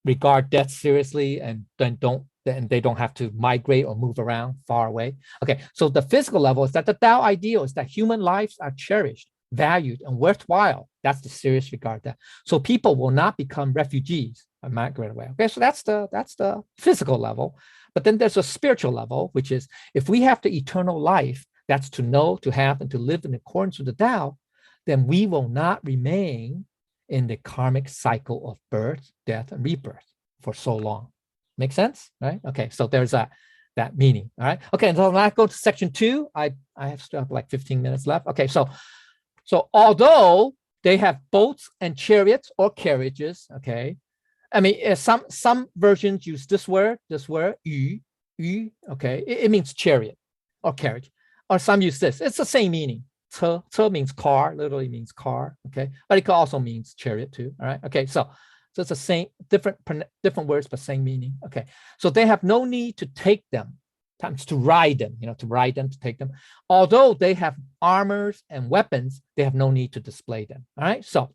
regard death seriously and then they don't have to migrate or move around far away. Okay, so the physical level is that the Tao ideal is that human lives are cherished, valued, and worthwhile. That's the serious regard that. So people will not become refugees and migrate away. Okay, so that's the physical level. But then there's a spiritual level, which is if we have the eternal life, that's to know, to have, and to live in accordance with the Tao, then we will not remain in the karmic cycle of birth, death, and rebirth for so long. Make sense, right? Okay, so there's that meaning. All right. Okay, and so when I go to section 2, I have still have like 15 minutes left. Okay, so although they have boats and chariots or carriages, okay, I mean some versions use this word, yu, okay, it means chariot or carriage, or some use this. It's the same meaning. 车 means car, literally means car, okay, but it could also means chariot too. All right. Okay, so it's the same, different words, but same meaning. Okay, so they have no need to take them, times to ride them, to take them. Although they have armors and weapons, they have no need to display them. All right. So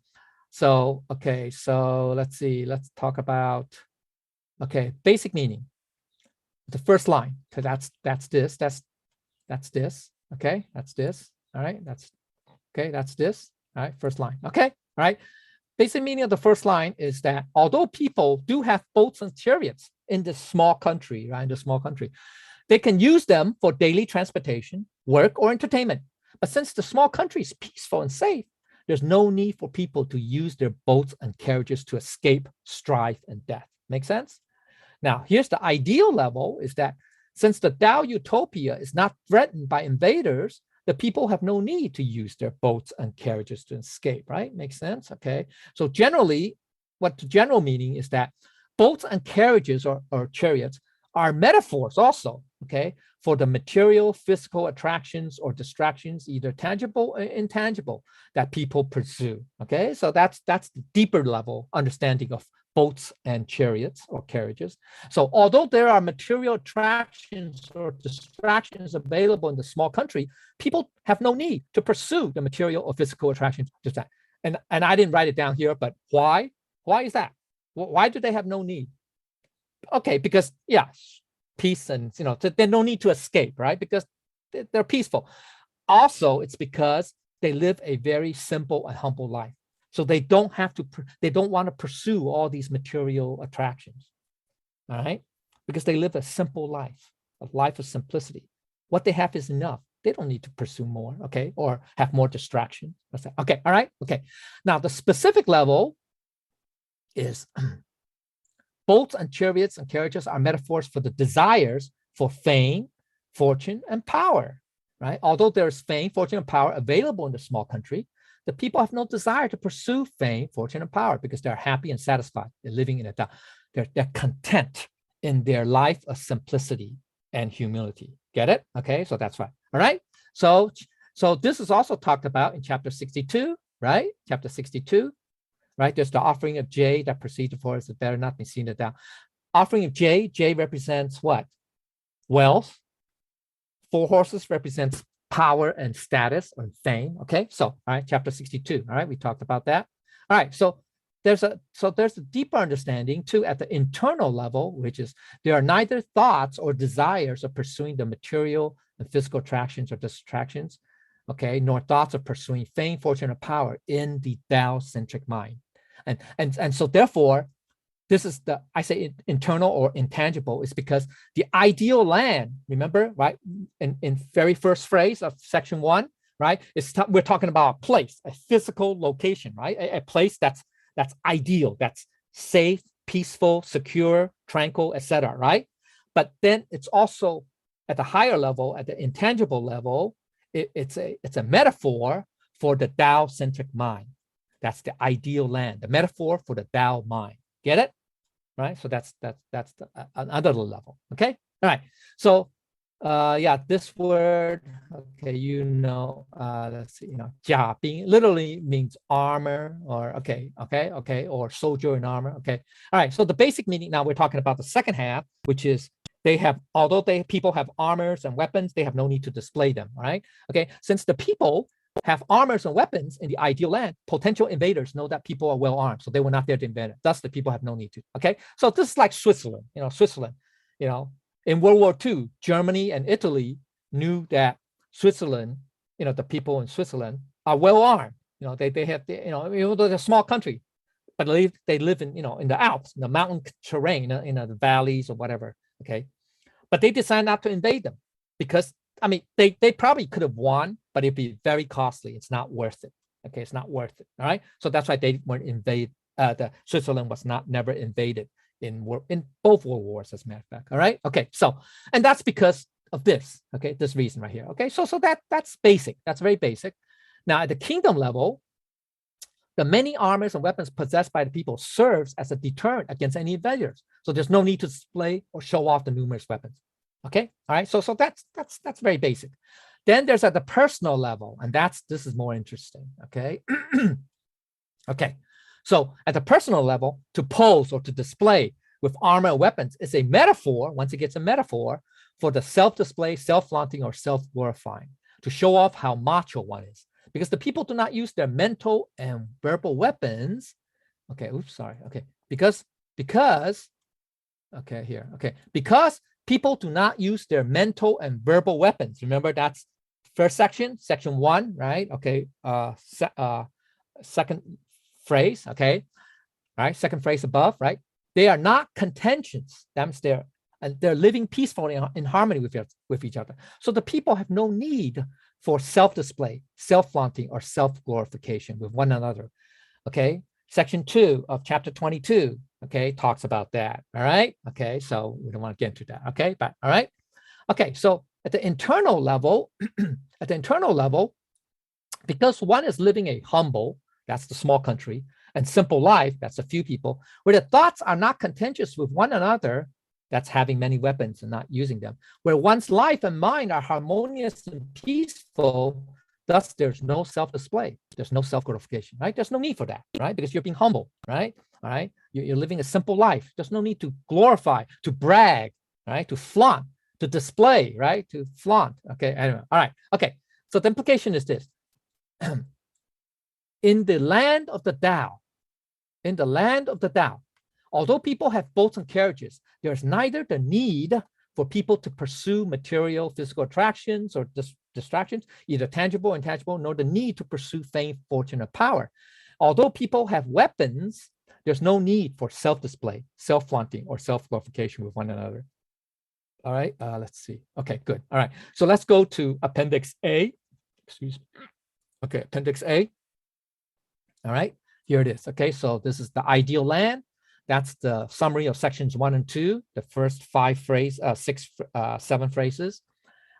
okay. So let's see. Let's talk about basic meaning. The first line. So that's this. That's this. Okay. That's this. All right. That's this. All right. First line. Okay. All right. Basic meaning of the first line is that although people do have boats and chariots in this small country, right? In this small country, they can use them for daily transportation, work, or entertainment. But since the small country is peaceful and safe, there's no need for people to use their boats and carriages to escape strife and death. Make sense? Now, here's the ideal level is that since the Tao utopia is not threatened by invaders, the people have no need to use their boats and carriages to escape, right? Makes sense, okay? So generally, what the general meaning is that boats and carriages or chariots are metaphors also, okay, for the material, physical attractions or distractions, either tangible or intangible, that people pursue, okay? So that's the deeper level understanding of boats and chariots or carriages. So although there are material attractions or distractions available in the small country, people have no need to pursue the material or physical attractions. And I didn't write it down here, but why? Why is that? Why do they have no need? Okay, because yeah, peace and there's no need to escape, right? Because they're peaceful. Also, it's because they live a very simple and humble life. So they don't want to pursue all these material attractions, all right? Because they live a simple life, a life of simplicity. What they have is enough. They don't need to pursue more, okay? Or have more distractions. Okay, all right, okay. Now the specific level is boats and chariots and carriages are metaphors for the desires for fame, fortune, and power, right? Although there's fame, fortune, and power available in the small country, the people have no desire to pursue fame, fortune, and power because they're happy and satisfied. They're living in they're content in their life of simplicity and humility. Get it? Okay, so that's right. All right. So this is also talked about in chapter 62, right? Chapter 62, right? There's the offering of jade that proceeds before us. It better not be seen down. Offering of jade. Jade represents what? Wealth. 4 horses represents power and status or fame. Okay, so all right, chapter 62. All right, we talked about that. All right, so there's a deeper understanding too at the internal level, which is there are neither thoughts or desires of pursuing the material and physical attractions or distractions, okay, nor thoughts of pursuing fame, fortune, or power in the Tao-centric mind. And so therefore, this is I say internal or intangible is because the ideal land, remember, right? In very first phrase of section 1, right? We're talking about a place, a physical location, right? A place that's ideal, that's safe, peaceful, secure, tranquil, etc., right? But then it's also at the higher level, at the intangible level, it's a metaphor for the Tao-centric mind. That's the ideal land, the metaphor for the Tao mind. Get it? Right, so that's another level. Okay, all right. So, yeah, this word, okay, let's see, 甲兵 literally means armor, or okay, or soldier in armor. Okay, all right. So the basic meaning now we're talking about the second half, which is although people have armors and weapons, they have no need to display them. Right? Okay, since the people have armors and weapons in the ideal land, potential invaders know that people are well armed, so they were not there to invade it. Thus, the people have no need to. Okay, so this is like Switzerland. Switzerland. In World War II, Germany and Italy knew that Switzerland, the people in Switzerland are well armed. They have, even though they're a small country, but they live in in the Alps, in the mountain terrain, the valleys or whatever. Okay, but they decided not to invade them because they probably could have won, but it'd be very costly. It's not worth it. Okay, it's not worth it. All right. So that's why they weren't invaded. Switzerland was never invaded in both world wars, as a matter of fact. All right. Okay. So, and that's because of this. Okay, this reason right here. Okay. So that's basic. That's very basic. Now at the kingdom level, the many armors and weapons possessed by the people serves as a deterrent against any invaders. So there's no need to display or show off the numerous weapons. Okay, all right. So that's very basic. Then there's at the personal level, and this is more interesting. Okay, okay. So at the personal level, to pose or to display with armor and weapons is a metaphor. Once it gets a metaphor for the self-display, self-flaunting, or self-glorifying, to show off how macho one is. Because the people do not use their mental and verbal weapons. Okay, oops, sorry. Okay, because okay, here. Okay, because people do not use their mental and verbal weapons. Remember, that's first section, section 1, right? Okay, second phrase, okay, right? Second phrase above, right? They are not contentious. That means they're living peacefully in harmony with each other. So the people have no need for self-display, self-flaunting, or self-glorification with one another. Okay, section 2 of chapter 22, okay, talks about that. All right, okay, so we don't want to get into that. Okay, but all right, okay, so at the internal level, because one is living a humble, that's the small country, and simple life, that's a few people, where the thoughts are not contentious with one another, that's having many weapons and not using them, where one's life and mind are harmonious and peaceful, thus there's no self-display, there's no self-glorification, right? There's no need for that, right? Because you're being humble, right? All right, you're living a simple life. There's no need to glorify, to brag, right? To flaunt, to display, right? To flaunt, okay, anyway, all right, okay. So the implication is this. In the land of the Tao, although people have boats and carriages, there's neither the need for people to pursue material, physical attractions or distractions, either tangible or intangible, nor the need to pursue fame, fortune, or power. Although people have weapons, there's no need for self-display, self-flaunting, or self-glorification with one another. All right, let's see. Okay, good. All right, so let's go to Appendix A. Excuse me. Okay, Appendix A. All right, here it is. Okay, so this is the ideal land. That's the summary of sections 1 and 2, the first 7 phrases.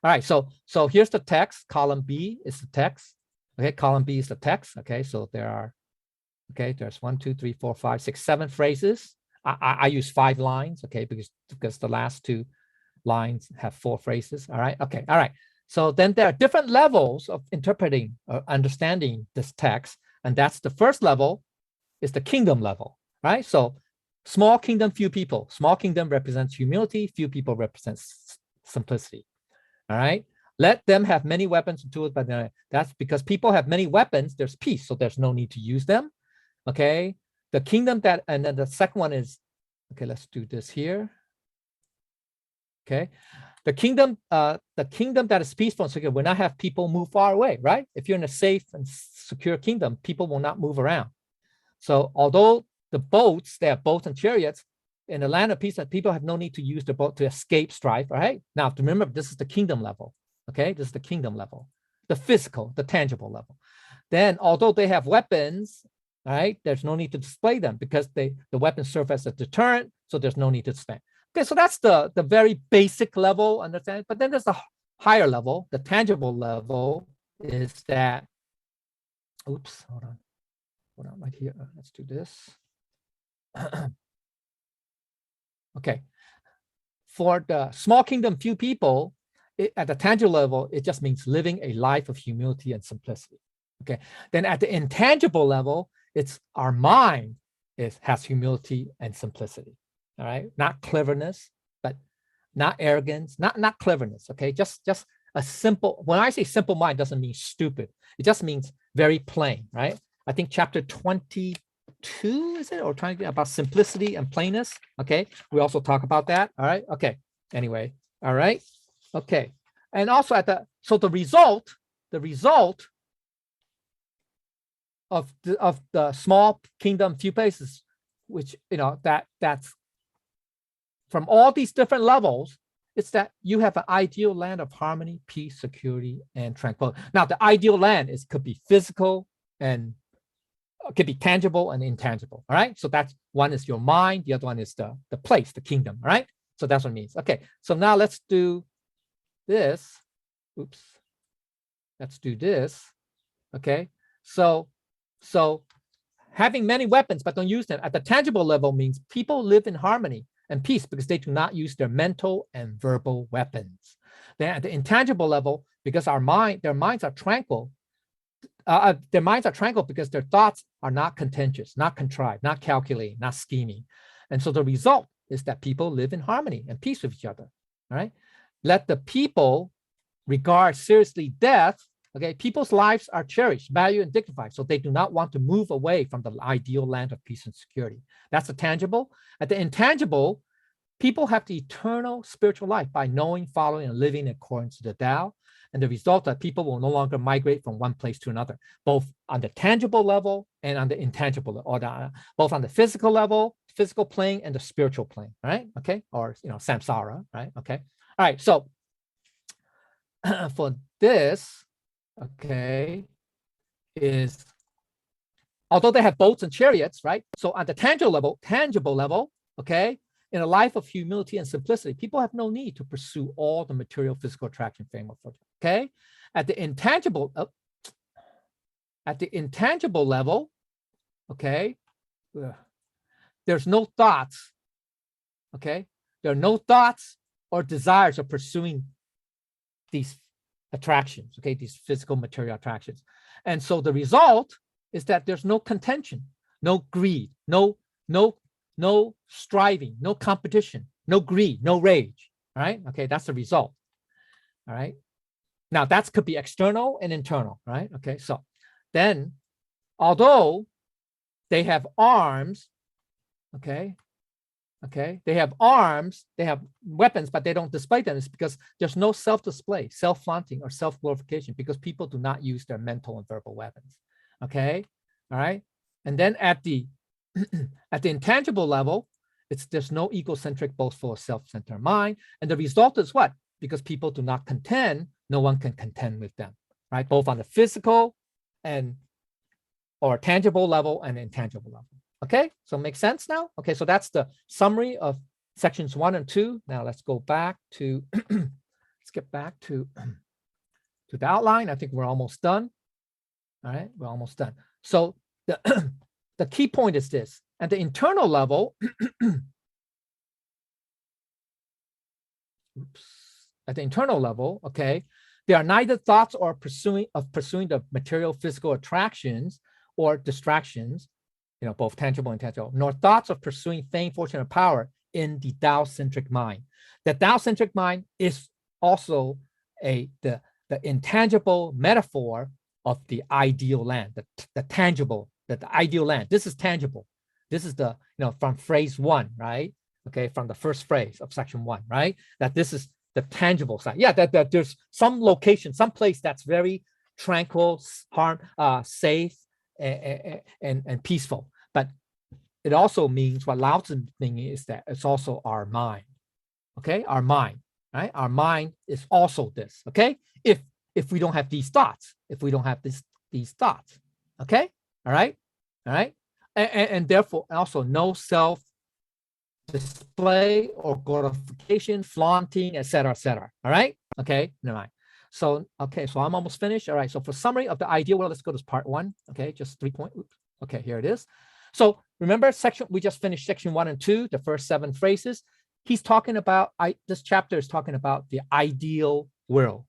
All right, so here's the text. Column B is the text. Okay, column B is the text. Okay, so there's 1, 2, 3, 4, 5, 6, 7 phrases. I use 5 lines, okay, because the last 2 lines have 4 phrases. All right, okay, all right. So then there are different levels of interpreting or understanding this text. And that's the first level is the kingdom level, right? So small kingdom, few people. Small kingdom represents humility, few people represents simplicity, all right? Let them have many weapons and tools, but that's because people have many weapons, there's peace, so there's no need to use them, okay? The kingdom that, and then the second one is, okay, let's do this here, okay? The kingdom that is peaceful and secure will not have people move far away, right? If you're in a safe and secure kingdom, people will not move around. So although the boats, they have boats and chariots, in the land of peace, that people have no need to use the boat to escape strife, right? Now, to remember, this is the kingdom level, okay? This is the kingdom level, the physical, the tangible level. Then, although they have weapons, right, there's no need to display them because the weapons serve as a deterrent, so there's no need to display. Okay, so that's the very basic level, understand? But then there's the higher level, the tangible level is that, oops, hold on right here. Let's do this. Okay, for the small kingdom, few people, at the tangible level, it just means living a life of humility and simplicity. Okay, then at the intangible level, it's our mind has humility and simplicity. All right, not cleverness, but not arrogance, not cleverness. Okay, just a simple. When I say simple mind, doesn't mean stupid. It just means very plain, right? I think chapter 22 is it, or trying to about simplicity and plainness. Okay, we also talk about that. All right, okay. Anyway, all right, okay, and also the result of the small kingdom, few places, which that's from all these different levels, it's that you have an ideal land of harmony, peace, security, and tranquility. Now, the ideal land could be physical and could be tangible and intangible. All right. So that's one is your mind, the other one is the place, the kingdom. All right. So that's what it means. Okay. So now let's do this. Oops. Let's do this. Okay. So having many weapons but don't use them at the tangible level means people live in harmony and peace because they do not use their mental and verbal weapons. Then at the intangible level, because their minds are tranquil. Their minds are tranquil because their thoughts are not contentious, not contrived, not calculating, not scheming. And so the result is that people live in harmony and peace with each other. All right. Let the people regard seriously death. Okay, people's lives are cherished, valued, and dignified, so they do not want to move away from the ideal land of peace and security. That's the tangible. At the intangible, people have the eternal spiritual life by knowing, following, and living in accordance to the Tao. And the result that people will no longer migrate from one place to another, both on the tangible level and on the intangible level, or both on the physical level, physical plane, and the spiritual plane, right? Okay, or samsara, right? Okay, all right. So for this, okay, is although they have boats and chariots, right? So on the tangible level, okay, in a life of humility and simplicity, people have no need to pursue all the material physical attraction framework. Okay, at the intangible level, okay, there's no thoughts. Okay, there are no thoughts or desires of pursuing these attractions. Okay, these physical material attractions, and so the result is that there's no contention, no greed, no striving, no competition, no greed, no rage. All right. Okay, that's the result. All right. Now that could be external and internal. Right. Okay. So then, although they have arms, okay, they have arms, they have weapons, but they don't display them. It's because there's no self-display, self-flaunting, or self-glorification, because people do not use their mental and verbal weapons. Okay. All right. And then at the intangible level, there's no egocentric, boastful, or self-centered mind. And the result is what? Because people do not contend, no one can contend with them, right? Both on the physical or tangible level and intangible level. Okay, so make sense now? Okay, so that's the summary of sections 1 and 2. Now let's go back to, let's get back to the outline. I think we're almost done. All right, we're almost done. So the key point is this: at the internal level, at the internal level, okay, there are neither thoughts or pursuing the material physical attractions or distractions, you know, both tangible and intangible, nor thoughts of pursuing fame, fortune, or power in the Tao-centric mind. The Tao-centric mind is also the intangible metaphor of the ideal land, the tangible, the ideal land. This is tangible. This is the, you know, from phrase 1, right? Okay, from the first phrase of section 1, right? That this is the tangible side. Yeah, that there's some location, some place that's very tranquil, safe, and peaceful. But it also means, what Lao Tzu means is that it's also our mind. Okay, our mind, right? Our mind is also this. Okay, if we don't have these thoughts, if we don't have these thoughts, okay, all right, and therefore also no self display or glorification, flaunting, etc., etc. All right, okay, never mind. So okay, so I'm almost finished. All right, so for summary of the ideal world, let's go to part 1. Okay, just 3 points. Okay, here it is. So remember, we just finished section 1 and 2, the first 7 phrases. He's talking about, this chapter is talking about the ideal world.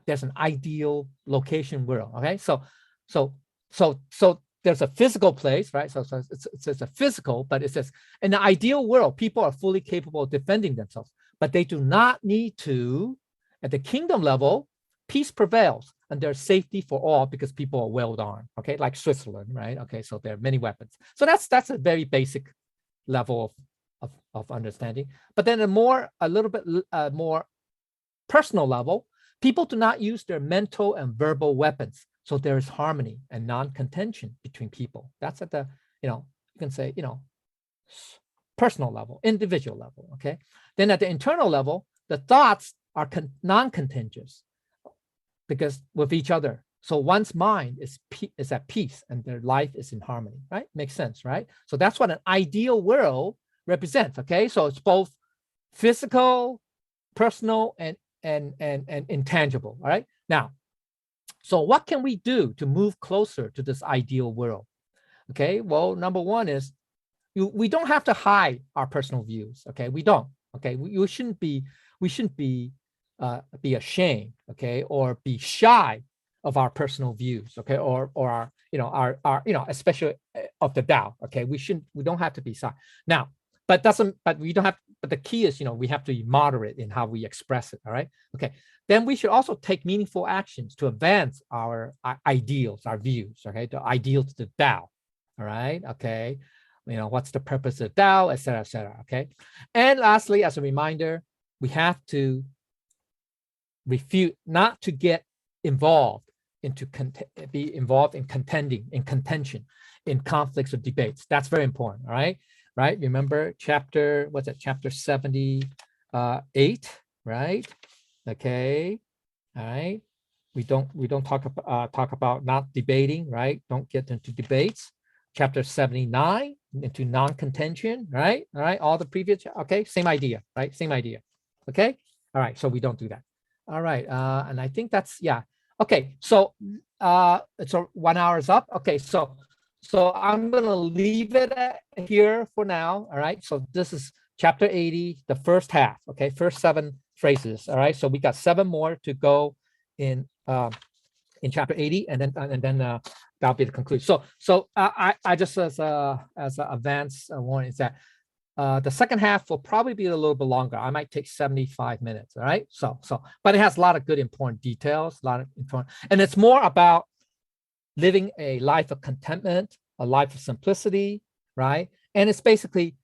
There's an ideal location world. Okay, so there's a physical place, right? So it's a physical, but it says in the ideal world, people are fully capable of defending themselves, but they do not need to. At the kingdom level, peace prevails and there's safety for all because people are well armed. Okay, like Switzerland, right? Okay, so there are many weapons. So that's a very basic level of understanding. But then a little bit more personal level, people do not use their mental and verbal weapons. So there is harmony and non-contention between people. That's at the, you know, you can say, you know, personal level, individual level, okay? Then at the internal level, the thoughts are non-contentious because with each other. So one's mind is at peace and their life is in harmony, right? Makes sense, right? So that's what an ideal world represents, okay? So it's both physical, personal, and intangible, all right? Now, so what can we do to move closer to this ideal world? Okay, well, number 1 is we don't have to hide our personal views. Okay, we don't. Okay, we shouldn't be ashamed. Okay, or be shy of our personal views. Okay, or our especially of the Tao. Okay, we don't have to be shy. Now, but we don't have. But the key is, we have to be moderate in how we express it. All right. Okay. Then we should also take meaningful actions to advance our ideals, our views. Okay, the ideals of the Tao. All right. Okay. What's the purpose of Tao, et cetera, et cetera. Okay. And lastly, as a reminder, we have to refute not to get involved be involved in contention, in conflicts or debates. That's very important. All right. Right. Remember chapter 78, right? Okay. All right. We don't talk about not debating, right? Don't get into debates. Chapter 79 into non-contention, right? All right, all the previous, okay, same idea, right? Same idea. Okay. All right, so we don't do that. All right, and I think that's, yeah. Okay, so 1 hour is up. Okay, so I'm gonna leave it here for now. All right, so this is chapter 80, the first half. Okay, first 7 phrases. All right, so we got 7 more to go in chapter 80, and then that'll be the conclusion. So I just as an advance warning is that the second half will probably be a little bit longer. I might take 75 minutes. All right. But it has a lot of good, important details, a lot of important, and it's more about living a life of contentment, a life of simplicity, right? And it's basically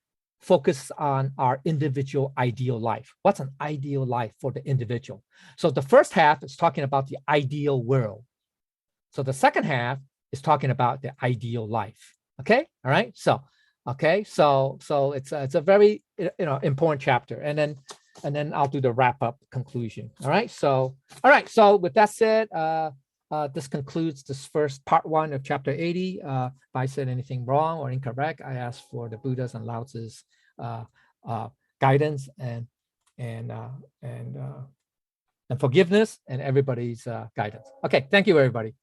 focused on our individual ideal life. What's an ideal life for the individual? So the first half is talking about the ideal world. So the second half is talking about the ideal life. Okay. All right. So it's a very important chapter, and then I'll do the wrap up conclusion. All right. So with that said, this concludes this first part 1 of chapter 80. If I said anything wrong or incorrect, I ask for the Buddha's and Lao Tzu's guidance and forgiveness and everybody's guidance. Okay. Thank you, everybody.